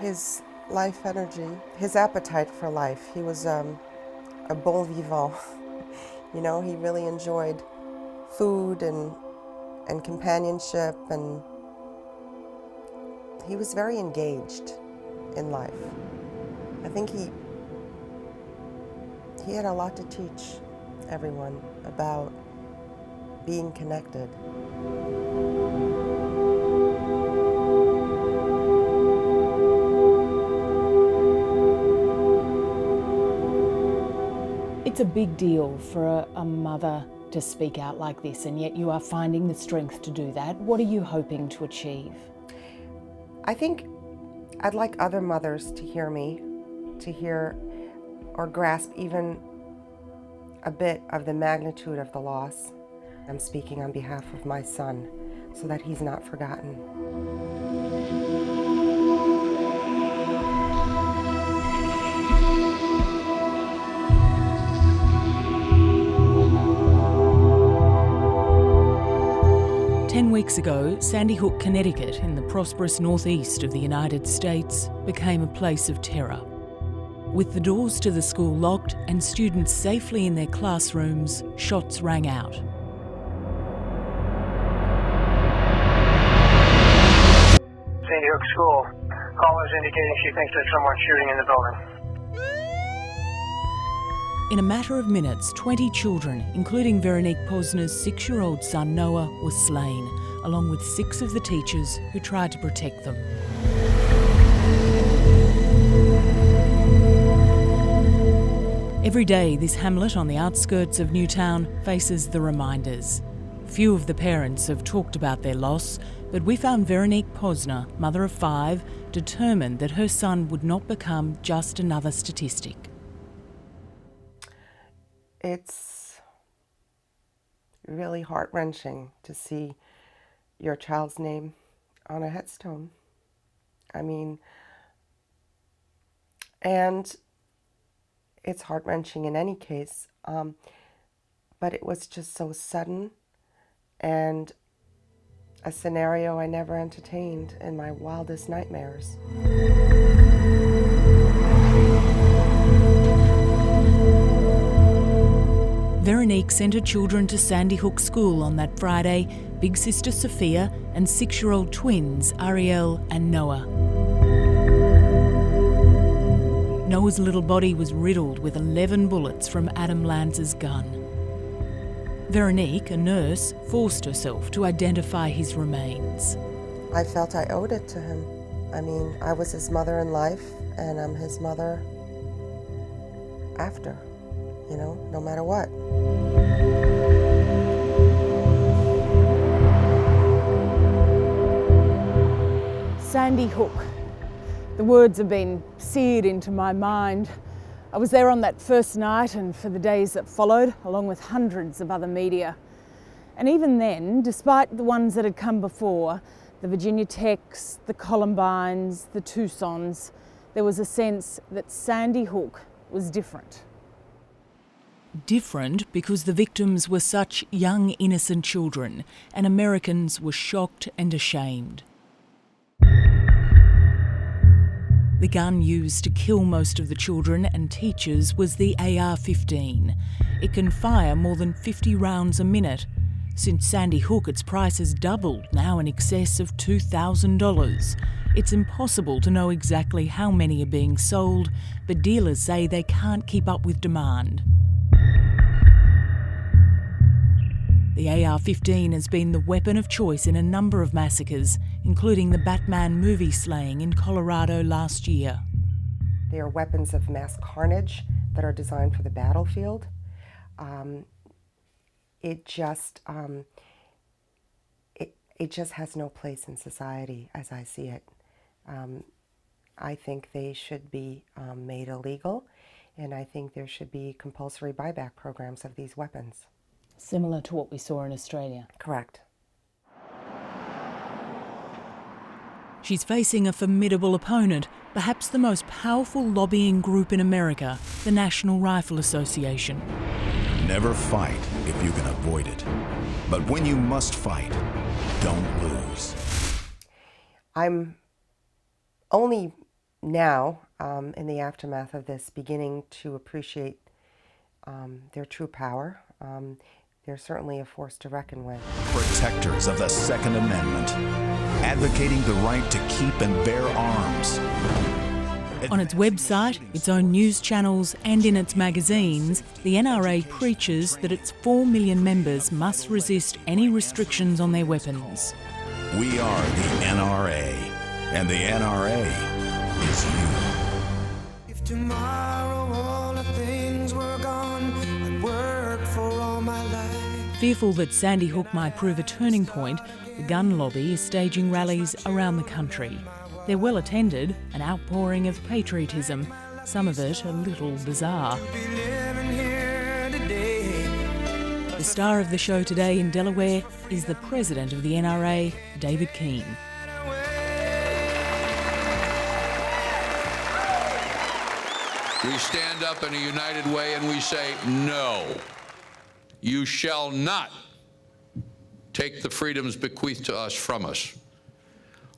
His life energy, his appetite for life. He was a bon vivant. You know, he really enjoyed food and companionship, and he was very engaged in life. I think he had a lot to teach everyone about being connected. It's a big deal for a mother to speak out like this, and yet you are finding the strength to do that. What are you hoping to achieve? I think I'd like other mothers to hear me, to hear or grasp even a bit of the magnitude of the loss. I'm speaking on behalf of my son so that he's not forgotten. 10 weeks ago, Sandy Hook, Connecticut, in the prosperous northeast of the United States, became a place of terror. With the doors to the school locked and students safely in their classrooms, shots rang out. Sandy Hook School. Callers indicating she thinks there's someone shooting in the building. In a matter of minutes, 20 children, including Veronique Posner's 6-year-old son Noah, was slain, along with 6 of the teachers who tried to protect them. Every day, this hamlet on the outskirts of Newtown faces the reminders. Few of the parents have talked about their loss, but we found Veronique Posner, mother of 5, determined that her son would not become just another statistic. It's really heart-wrenching to see your child's name on a headstone. I mean, and it's heart-wrenching in any case, but it was just so sudden and a scenario I never entertained in my wildest nightmares. Veronique sent her children to Sandy Hook School on that Friday, big sister Sophia and 6-year-old twins Ariel and Noah. Noah's little body was riddled with 11 bullets from Adam Lanza's gun. Veronique, a nurse, forced herself to identify his remains. I felt I owed it to him. I mean, I was his mother in life, and I'm his mother after, you know, no matter what. Sandy Hook. The words have been seared into my mind. I was there on that first night and for the days that followed, along with hundreds of other media. And even then, despite the ones that had come before, the Virginia Techs, the Columbines, the Tucsons, there was a sense that Sandy Hook was different. Different because the victims were such young, innocent children, and Americans were shocked and ashamed. The gun used to kill most of the children and teachers was the AR-15. It can fire more than 50 rounds a minute. Since Sandy Hook, its price has doubled, now in excess of $2,000. It's impossible to know exactly how many are being sold, but dealers say they can't keep up with demand. The AR-15 has been the weapon of choice in a number of massacres, including the Batman movie slaying in Colorado last year. They are weapons of mass carnage that are designed for the battlefield. It just has no place in society as I see it. I think they should be made illegal, and I think there should be compulsory buyback programs of these weapons. Similar to what we saw in Australia. Correct. She's facing a formidable opponent, perhaps the most powerful lobbying group in America, the National Rifle Association. Never fight if you can avoid it. But when you must fight, don't lose. I'm only now, in the aftermath of this, beginning to appreciate their true power. They're certainly a force to reckon with. Protectors of the Second Amendment, advocating the right to keep and bear arms. On its website, its own news channels and in its magazines, the NRA preaches that its 4 million members must resist any restrictions on their weapons. We are the NRA, and the NRA is you. If tomorrow all the things were gone, I'd work for all my life. Fearful that Sandy Hook might prove a turning point, the gun lobby is staging rallies around the country. They're well attended, an outpouring of patriotism, some of it a little bizarre. The star of the show today in Delaware is the president of the NRA, David Keene. We stand up in a united way and we say, no, you shall not take the freedoms bequeathed to us from us.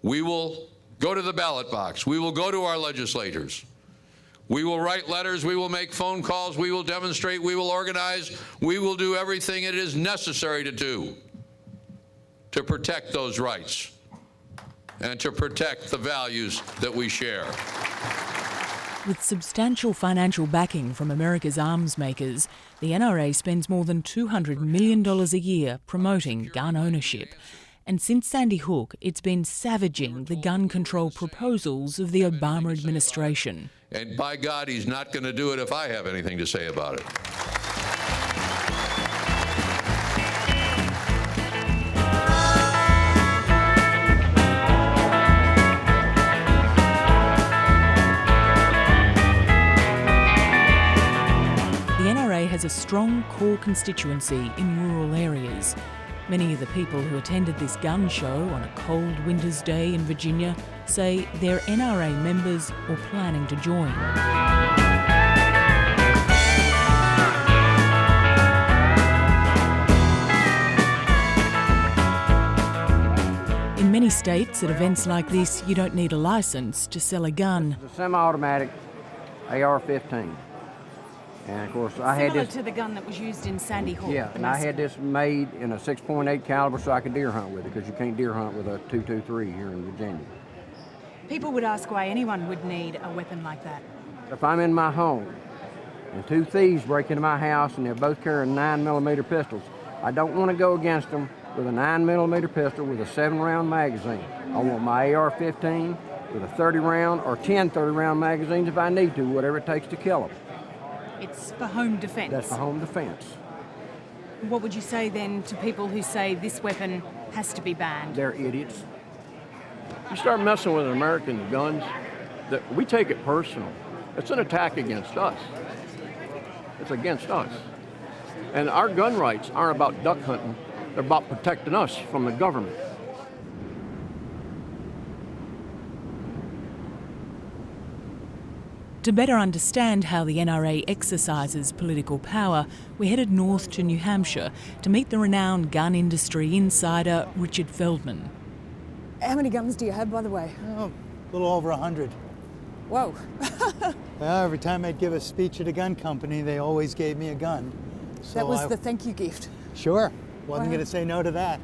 We will go to the ballot box. We will go to our legislators. We will write letters. We will make phone calls. We will demonstrate. We will organize. We will do everything it is necessary to do to protect those rights and to protect the values that we share. With substantial financial backing from America's arms makers, the NRA spends more than $200 million a year promoting gun ownership. And since Sandy Hook, it's been savaging the gun control proposals of the Obama administration. And by God, he's not going to do it if I have anything to say about it. The NRA has a strong core constituency in rural areas. Many of the people who attended this gun show on a cold winter's day in Virginia say they're NRA members or planning to join. In many states, at events like this, you don't need a license to sell a gun. It's a semi-automatic AR-15. And of course, I had this to the gun that was used in Sandy Hook. Yeah, and I had this made in a 6.8 caliber so I could deer hunt with it, because you can't deer hunt with a .223 here in Virginia. People would ask why anyone would need a weapon like that. If I'm in my home and two thieves break into my house and they're both carrying 9mm pistols, I don't want to go against them with a 9mm pistol with a 7-round magazine. I want my AR-15 with a 30-round or 10 30-round magazines if I need to, whatever it takes to kill them. It's for home defence. That's for home defence. What would you say then to people who say this weapon has to be banned? They're idiots. You start messing with American guns, that we take it personal. It's an attack against us. It's against us. And our gun rights aren't about duck hunting. They're about protecting us from the government. To better understand how the NRA exercises political power, we headed north to New Hampshire to meet the renowned gun industry insider Richard Feldman. How many guns do you have, by the way? Oh, a little over 100. Whoa. Well, every time I'd give a speech at a gun company, they always gave me a gun. So that was the thank you gift. Sure. Wasn't going to say no to that.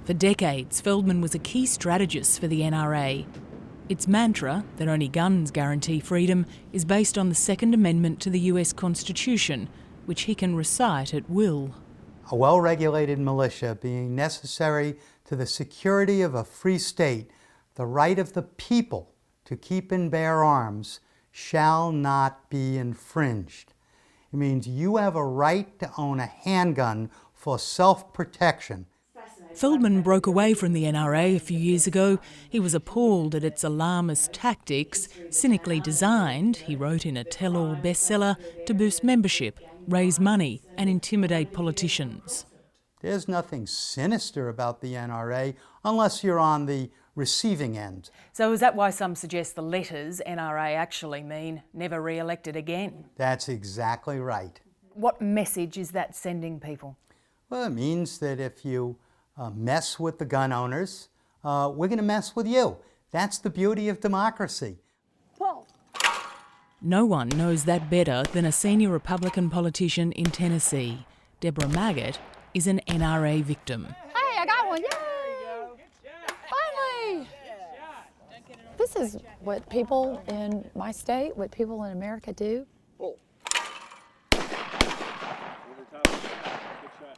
For decades, Feldman was a key strategist for the NRA. Its mantra, that only guns guarantee freedom, is based on the Second Amendment to the US Constitution, which he can recite at will. A well-regulated militia being necessary to the security of a free state, the right of the people to keep and bear arms shall not be infringed. It means you have a right to own a handgun for self-protection. Feldman broke away from the NRA a few years ago. He was appalled at its alarmist tactics, cynically designed, he wrote in a tell-all bestseller, to boost membership, raise money and intimidate politicians. There's nothing sinister about the NRA unless you're on the receiving end. So is that why some suggest the letters NRA actually mean never re-elected again? That's exactly right. What message is that sending people? Well, it means that if you mess with the gun owners, we're going to mess with you. That's the beauty of democracy. No one knows that better than a senior Republican politician in Tennessee. Debra Maggart is an NRA victim. Hey, I got one, yay! Finally! This is what people in my state, what people in America do.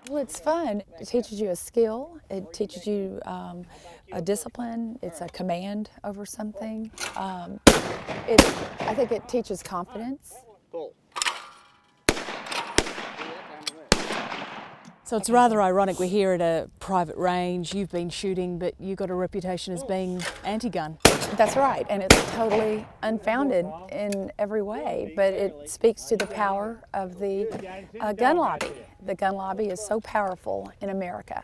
Well, it's fun. It teaches you a skill. It teaches you a discipline. It's a command over something. I think it teaches confidence. So it's rather ironic, we're here at a private range, you've been shooting, but you've got a reputation as being anti-gun. That's right, and it's totally unfounded in every way, but it speaks to the power of the gun lobby. The gun lobby is so powerful in America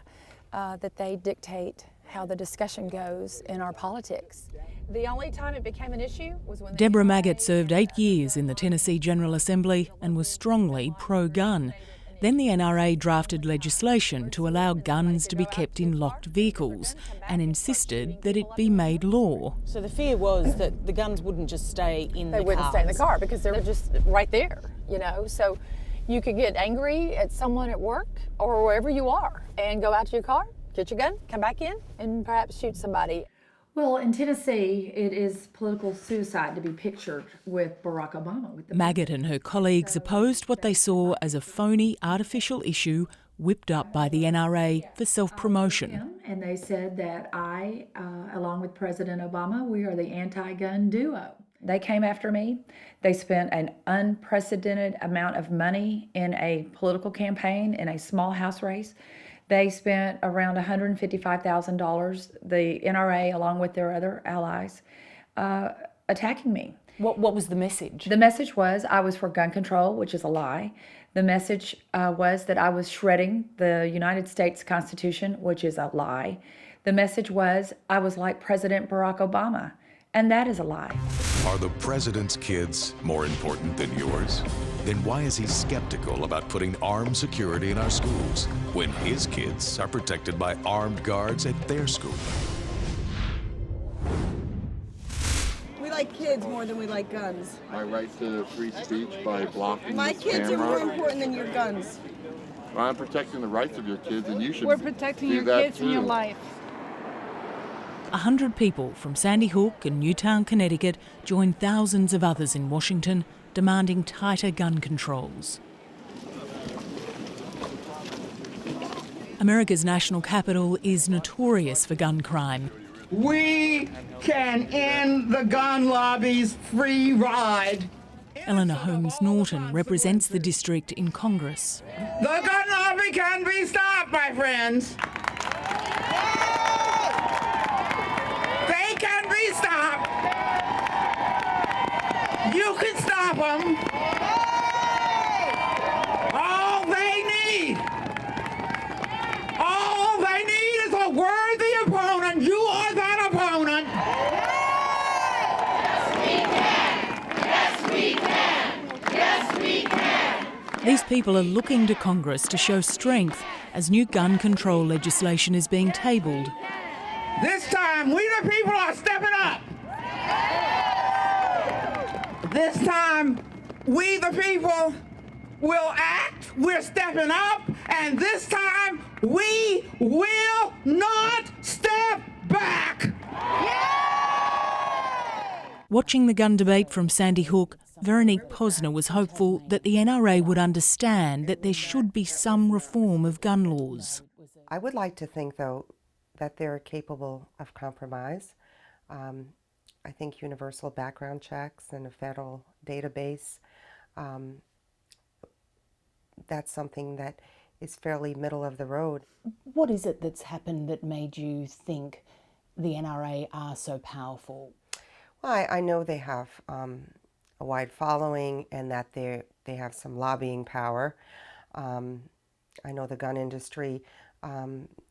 that they dictate how the discussion goes in our politics. The only time it became an issue was when Debra Maggart served 8 years in the Tennessee General Assembly and was strongly pro-gun. Then the NRA drafted legislation to allow guns to be kept in locked vehicles and insisted that it be made law. So the fear was that the guns wouldn't just stay in the car. They wouldn't stay in the car because they're just right there, you know. So you could get angry at someone at work or wherever you are and go out to your car, get your gun, come back in, and perhaps shoot somebody. Well, in Tennessee, it is political suicide to be pictured with Barack Obama. Maggart and her colleagues opposed what they saw as a phony artificial issue whipped up by the NRA for self-promotion. And they said that I, along with President Obama, we are the anti-gun duo. They came after me. They spent an unprecedented amount of money in a political campaign, in a small House race. They spent around $155,000, the NRA, along with their other allies, attacking me. What was the message? The message was I was for gun control, which is a lie. The message was that I was shredding the United States Constitution, which is a lie. The message was I was like President Barack Obama, and that is a lie. Are the president's kids more important than yours? Then why is he skeptical about putting armed security in our schools when his kids are protected by armed guards at their school? We like kids more than we like guns. My right to free speech by blocking My this kids camera. are more important than your guns. Well, I'm protecting the rights of your kids, and you should We're protecting do your that kids too. and your life. 100 people from Sandy Hook and Newtown, Connecticut joined thousands of others in Washington demanding tighter gun controls. America's national capital is notorious for gun crime. We can end the gun lobby's free ride. Eleanor Holmes Norton represents the district in Congress. The gun lobby can be stopped, my friends. They can be stopped. You can stop them. All they need is a worthy opponent. You are that opponent. Yes, we can. Yes, we can. These people are looking to Congress to show strength as new gun control legislation is being tabled. This time, we the people are stepping up. This time, we the people will act. We're stepping up. And this time, we will not step back. Watching the gun debate from Sandy Hook, Veronique Posner was hopeful that the NRA would understand that there should be some reform of gun laws. I would like to think, though, that they're capable of compromise. I think universal background checks and a federal database, that's something that is fairly middle of the road. What is it that's happened that made you think the NRA are so powerful? Well, I know they have a wide following and that they have some lobbying power. I know the gun industry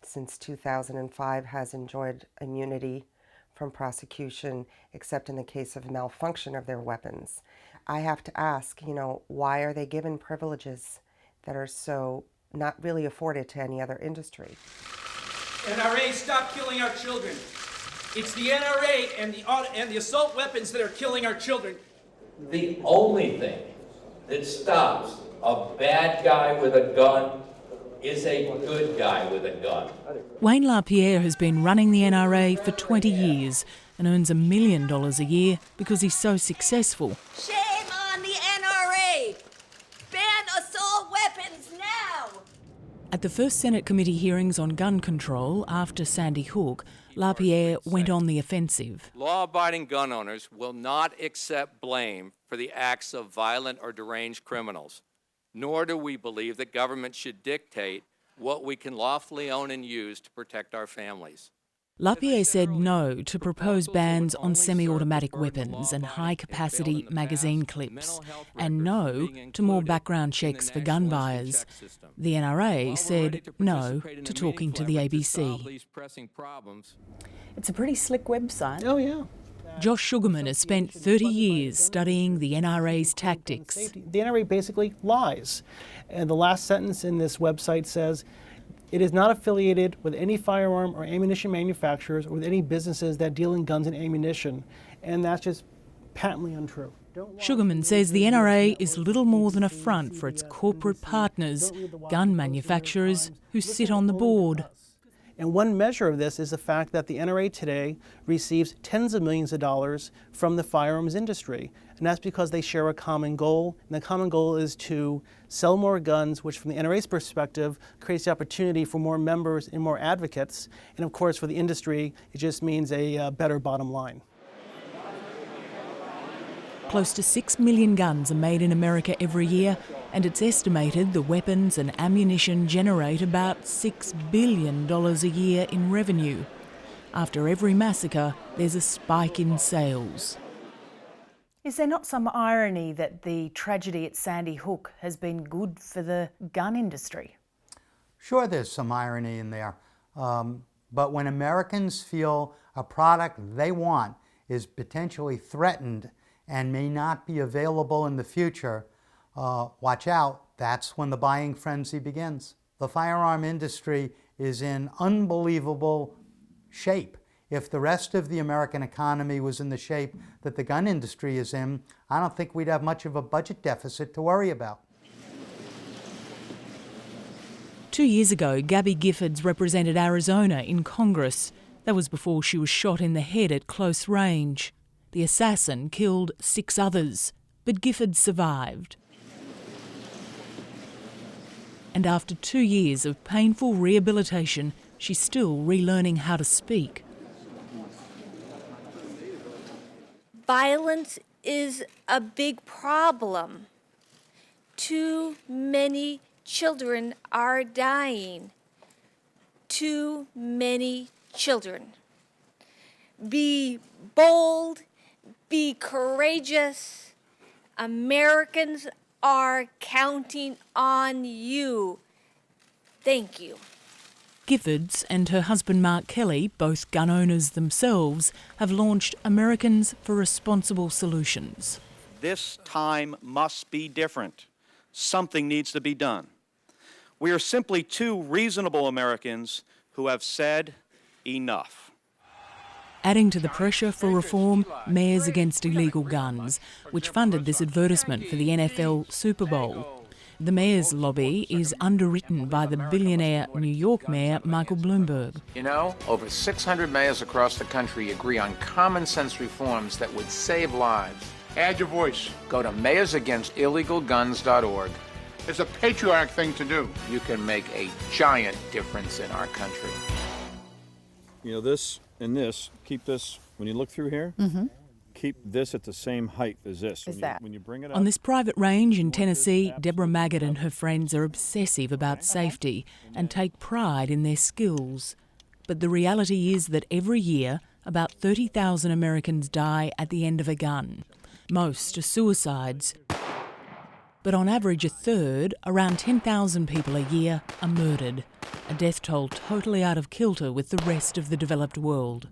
since 2005 has enjoyed immunity from prosecution, except in the case of malfunction of their weapons. I have to ask, why are they given privileges that are so not really afforded to any other industry? NRA, stop killing our children. It's the NRA and the assault weapons that are killing our children. The only thing that stops a bad guy with a gun is a good guy with a gun. Wayne LaPierre has been running the NRA for 20 years and earns $1 million a year because he's so successful. Shame on the NRA! Ban assault weapons now! At the first Senate committee hearings on gun control after Sandy Hook, LaPierre went on the offensive. Law-abiding gun owners will not accept blame for the acts of violent or deranged criminals, nor do we believe that government should dictate what we can lawfully own and use to protect our families. LaPierre said no to proposed bans on semi-automatic weapons and high-capacity magazine clips, and no to more background checks for gun buyers. The NRA said no to talking to the ABC. It's a pretty slick website. Oh, yeah. Josh Sugarmann has spent 30 years studying the NRA's tactics. The NRA basically lies. And the last sentence in this website says, it is not affiliated with any firearm or ammunition manufacturers or with any businesses that deal in guns and ammunition. And that's just patently untrue. Sugarmann says the NRA is little more than a front for its corporate partners, gun manufacturers who sit on the board. And one measure of this is the fact that the NRA today receives tens of millions of dollars from the firearms industry. And that's because they share a common goal. And the common goal is to sell more guns, which from the NRA's perspective creates the opportunity for more members and more advocates. And of course, for the industry, it just means a better bottom line. Close to 6 million guns are made in America every year, and it's estimated the weapons and ammunition generate about $6 billion a year in revenue. After every massacre, there's a spike in sales. Is there not some irony that the tragedy at Sandy Hook has been good for the gun industry? Sure, there's some irony in there. But when Americans feel a product they want is potentially threatened and may not be available in the future, watch out, that's when the buying frenzy begins. The firearm industry is in unbelievable shape. If the rest of the American economy was in the shape that the gun industry is in, I don't think we'd have much of a budget deficit to worry about. 2 years ago, Gabby Giffords represented Arizona in Congress. That was before she was shot in the head at close range. The assassin killed 6 others, but Giffords survived. And after 2 years of painful rehabilitation, she's still relearning how to speak. Violence is a big problem. Too many children are dying. Too many children. Be bold, be courageous. Americans are counting on you. Thank you. Giffords and her husband Mark Kelly, both gun owners themselves, have launched Americans for Responsible Solutions. This time must be different. Something needs to be done. We are simply 2 reasonable Americans who have said enough. Adding to the pressure for reform, Mayors Against Illegal Guns, which funded this advertisement for the NFL Super Bowl. The mayor's lobby is underwritten by the billionaire New York Mayor Michael Bloomberg. You know, over 600 mayors across the country agree on common sense reforms that would save lives. Add your voice. Go to mayorsagainstillegalguns.org. It's a patriotic thing to do. You can make a giant difference in our country. You know, this and this, keep this, when you look through here, keep this at the same height as this. When you bring it up. On this private range in Tennessee, Debra Maggart and her friends are obsessive about safety and take pride in their skills. But the reality is that every year, about 30,000 Americans die at the end of a gun. Most are suicides. But on average, a third, around 10,000 people a year, are murdered. A death toll totally out of kilter with the rest of the developed world.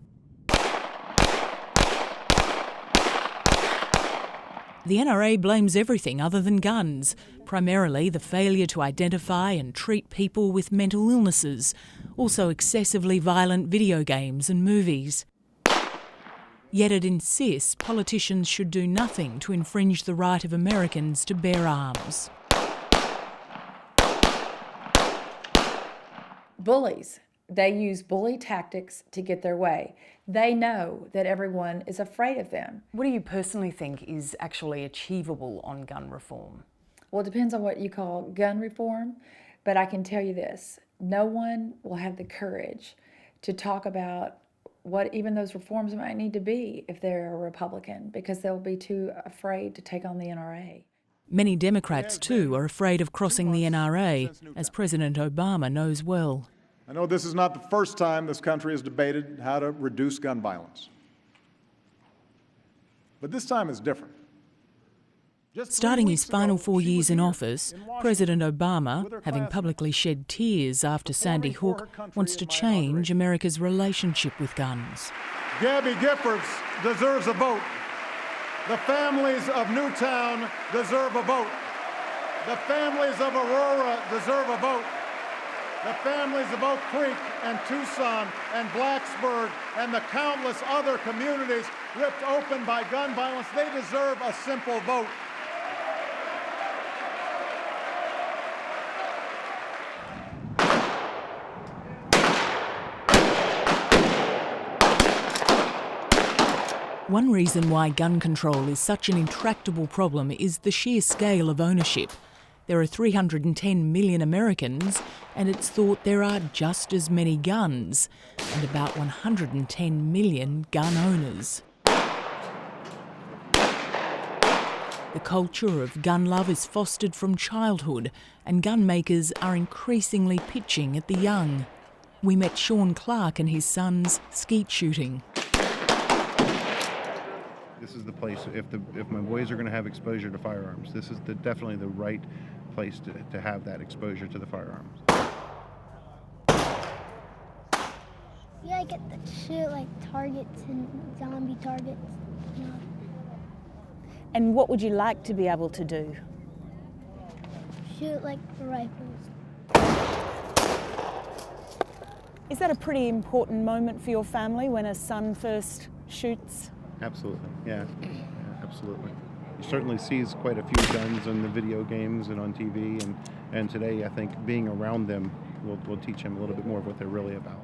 The NRA blames everything other than guns, primarily the failure to identify and treat people with mental illnesses, also excessively violent video games and movies. Yet it insists politicians should do nothing to infringe the right of Americans to bear arms. Bullies. They use bully tactics to get their way. They know that everyone is afraid of them. What do you personally think is actually achievable on gun reform? Well, it depends on what you call gun reform, but I can tell you this, no one will have the courage to talk about what even those reforms might need to be if they're a Republican, because they'll be too afraid to take on the NRA. Many Democrats, too, are afraid of crossing the NRA, as President Obama knows well. I know this is not the first time this country has debated how to reduce gun violence. But this time is different. Starting his final 4 years in office, President Obama, having publicly shed tears after Sandy Hook, wants to change America's relationship with guns. Gabby Giffords deserves a vote. The families of Newtown deserve a vote. The families of Aurora deserve a vote. The families of Oak Creek and Tucson and Blacksburg and the countless other communities ripped open by gun violence, they deserve a simple vote. One reason why gun control is such an intractable problem is the sheer scale of ownership. There are 310 million Americans, and it's thought there are just as many guns, and about 110 million gun owners. The culture of gun love is fostered from childhood, and gun makers are increasingly pitching at the young. We met Sean Clark and his sons skeet shooting. This is the place, if my boys are going to have exposure to firearms, this is definitely the right place to have that exposure to the firearms. Yeah, I get to shoot like targets and zombie targets. You know. And what would you like to be able to do? Shoot like rifles. Is that a pretty important moment for your family when a son first shoots? Absolutely, yeah, absolutely. He certainly sees quite a few guns in the video games and on TV, and today I think being around them will teach him a little bit more of what they're really about.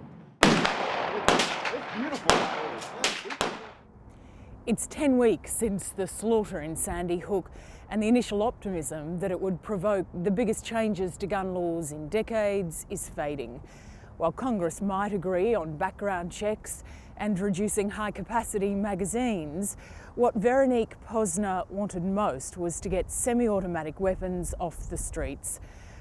It's 10 weeks since the slaughter in Sandy Hook, and the initial optimism that it would provoke the biggest changes to gun laws in decades is fading. While Congress might agree on background checks and reducing high-capacity magazines, what Veronique Posner wanted most was to get semi-automatic weapons off the streets.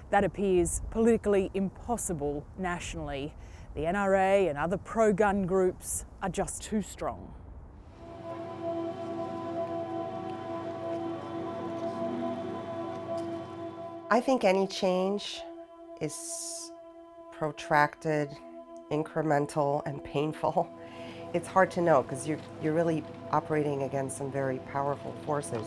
That appears politically impossible nationally. The NRA and other pro-gun groups are just too strong. I think any change is protracted, incremental, and painful. It's hard to know because you're really operating against some very powerful forces.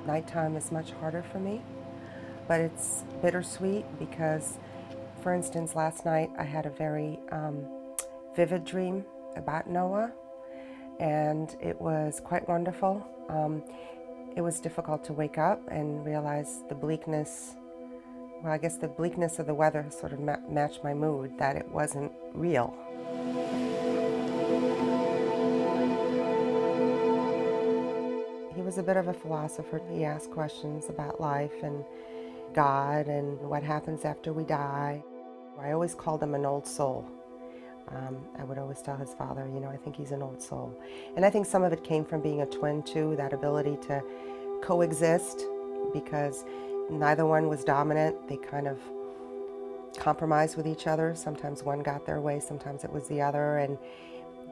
Nighttime is much harder for me, but it's bittersweet because, for instance, last night I had a very vivid dream about Noah, and it was quite wonderful. It was difficult to wake up and realize the bleakness. Well, I guess the bleakness of the weather sort of matched my mood, that it wasn't real. He was a bit of a philosopher. He asked questions about life and God and what happens after we die. I always called him an old soul. I would always tell his father, you know, I think he's an old soul. And I think some of it came from being a twin, too, that ability to coexist, because neither one was dominant. They kind of compromised with each other. Sometimes one got their way, sometimes it was the other, and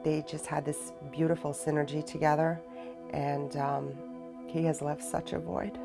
they just had this beautiful synergy together, and he has left such a void.